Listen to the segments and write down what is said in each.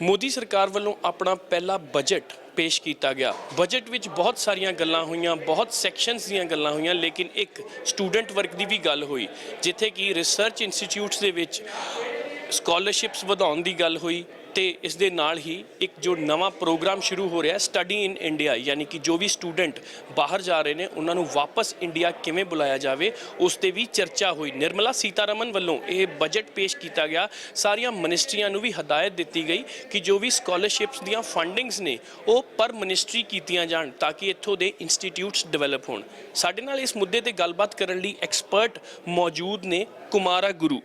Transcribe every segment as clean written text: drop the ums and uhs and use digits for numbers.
ਮੋਦੀ ਸਰਕਾਰ ਵੱਲੋਂ ਆਪਣਾ ਪਹਿਲਾ ਬਜਟ ਪੇਸ਼ ਕੀਤਾ ਗਿਆ। ਬਜਟ ਵਿੱਚ ਬਹੁਤ ਸਾਰੀਆਂ ਗੱਲਾਂ ਹੋਈਆਂ, ਬਹੁਤ ਸੈਕਸ਼ਨਸ ਦੀਆਂ ਗੱਲਾਂ ਹੋਈਆਂ, ਲੇਕਿਨ ਇੱਕ ਸਟੂਡੈਂਟ ਵਰਗ ਦੀ ਵੀ ਗੱਲ ਹੋਈ, ਜਿੱਥੇ ਕਿ ਰਿਸਰਚ ਇੰਸਟੀਚਿਊਟਸ ਦੇ ਵਿੱਚ ਸਕਾਲਰਸ਼ਿਪਸ ਵਧਾਉਣ ਦੀ ਗੱਲ ਹੋਈ ਤੇ ਇਸ ਦੇ ਨਾਲ ਹੀ ਇੱਕ ਜੋ ਨਵਾਂ ਪ੍ਰੋਗਰਾਮ ਸ਼ੁਰੂ ਹੋ ਰਿਹਾ ਸਟੱਡੀ ਇਨ ਇੰਡੀਆ, ਯਾਨੀ ਕਿ ਜੋ ਵੀ ਸਟੂਡੈਂਟ ਬਾਹਰ ਜਾ ਰਹੇ ਨੇ ਉਹਨਾਂ ਨੂੰ ਵਾਪਸ ਇੰਡੀਆ ਕਿਵੇਂ ਬੁਲਾਇਆ ਜਾਵੇ, ਉਸ ਤੇ ਵੀ ਚਰਚਾ ਹੋਈ। ਨਿਰਮਲਾ ਸੀਤਾਰਮਨ ਵੱਲੋਂ ਇਹ ਬਜਟ ਪੇਸ਼ ਕੀਤਾ ਗਿਆ। ਸਾਰੀਆਂ ਮਿਨਿਸਟਰੀਆਂ ਨੂੰ ਵੀ ਹਦਾਇਤ ਦਿੱਤੀ ਗਈ ਕਿ ਜੋ ਵੀ ਸਕਾਲਰਸ਼ਿਪਸ ਦੀਆਂ ਫੰਡਿੰਗਸ ਨੇ ਉਹ ਪਰ ਮਿਨਿਸਟਰੀ ਕੀਤੀਆਂ ਜਾਣ ਤਾਂ ਕਿ ਇੱਥੋਂ ਦੇ ਇੰਸਟੀਟਿਊਟਸ ਡਿਵੈਲਪ ਹੋਣ। ਸਾਡੇ ਨਾਲ ਇਸ ਮੁੱਦੇ ਤੇ ਗੱਲਬਾਤ ਕਰਨ ਲਈ ਐਕਸਪਰਟ ਮੌਜੂਦ ਨੇ। ਕੁਮਾਰਾ ਗੁਰੂ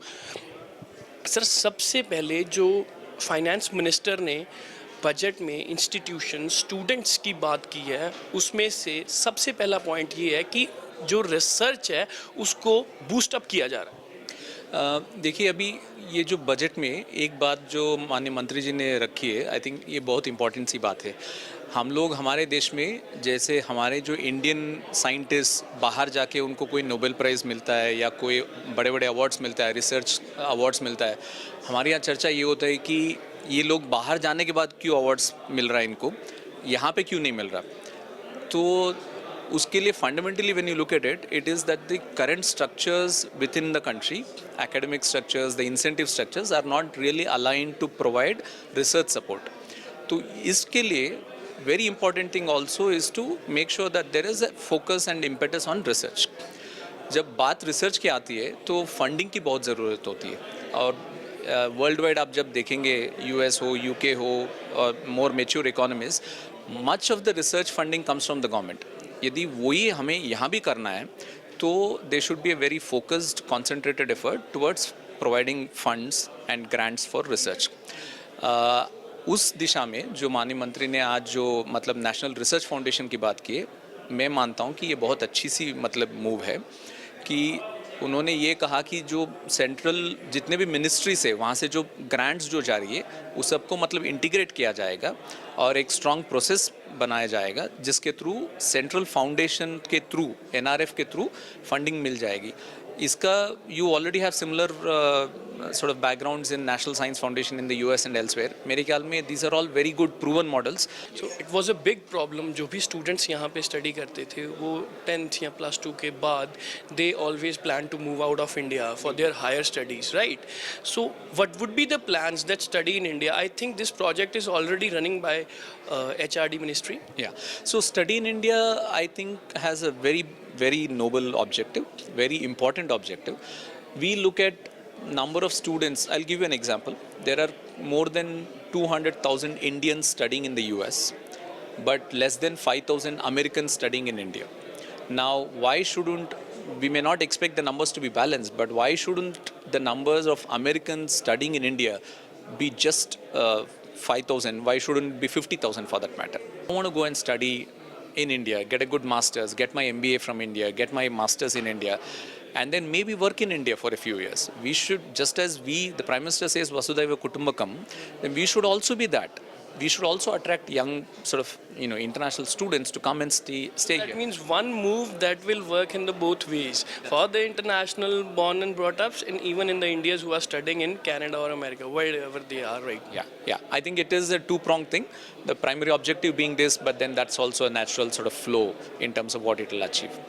सर, सबसे पहले जो फाइनेंस मिनिस्टर ने बजट में इंस्टीट्यूशन स्टूडेंट्स की बात की है, उसमें से सबसे पहला पॉइंट ये है कि जो रिसर्च है उसको बूस्टअप किया जा रहा है। देखिए, अभी ये जो बजट में एक बात जो माननीय मंत्री जी ने रखी है, आई थिंक ये बहुत इंपॉर्टेंट सी बात है। हम लोग हमारे देश में जैसे हमारे जो इंडियन साइंटिस्ट बाहर जाके उनको कोई नोबेल प्राइज़ मिलता है या कोई बड़े बड़े अवार्ड्स मिलता है, रिसर्च अवार्ड्स मिलता है, हमारे यहाँ चर्चा ये होता है कि ये लोग बाहर जाने के बाद क्यों अवार्ड्स मिल रहा है इनको, यहाँ पे क्यों नहीं मिल रहा। तो उसके लिए fundamentally when you look at it, it is that the current structures within the country, academic structures, the incentive structures are not really aligned to provide research support. तो इसके लिए very important thing also is to make sure that there is a focus and impetus on research. जब बात research की आती है तो funding की बहुत ज़रूरत होती है, और वर्ल्ड वाइड आप जब देखेंगे, यूएस हो, यूके हो और मोर mature economies, much of the research funding comes from the government. यदि वही हमें यहाँ भी करना है तो they should be a very focused concentrated effort towards providing funds and grants for research. उस दिशा में जो माननीय मंत्री ने आज जो मतलब नेशनल रिसर्च फाउंडेशन की बात की है, मैं मानता हूँ कि ये बहुत अच्छी सी मतलब मूव है कि उन्होंने ये कहा कि जो सेंट्रल जितने भी मिनिस्ट्रीज है वहाँ से जो ग्रांट्स जो जा रही है उस सबको मतलब इंटीग्रेट किया जाएगा और एक स्ट्रॉन्ग प्रोसेस बनाया जाएगा जिसके थ्रू सेंट्रल फाउंडेशन के थ्रू, एनआरएफ के थ्रू फंडिंग मिल जाएगी। इसका you already have similar sort of backgrounds in National Science Foundation in the US and elsewhere. मेरे ख्याल में these are all very good proven models. So it was a big problem. जो भी students यहाँ पे study करते थे वो 10th या +2 के बाद they always plan to move out of India for their higher studies, right? So what would be the plans that study in India? I think this project is already running by HRD ministry. Yeah. So study in India I think has a very noble objective, very important objective. We look at number of students. I'll give you an example. There are more than 200,000 Indians studying in the US, but less than 5,000 Americans studying in India. Now, why shouldn't, we may not expect the numbers to be balanced, but why shouldn't the numbers of Americans studying in India be just 5,000? Why shouldn't it be 50,000 for that matter? I want to go and study in India, get a good master's, get my MBA from India, get my master's in India, and then maybe work in India for a few years. We should, just as the Prime Minister says Vasudhaiva Kutumbakam, then we should also be that. We should also attract young sort of, international students to come and stay here. That means one move that will work in the both ways, for the international born and brought ups and even in the Indians who are studying in Canada or America, wherever they are right now. Yeah. I think it is a two-pronged thing. The primary objective being this, but then that's also a natural sort of flow in terms of what it will achieve.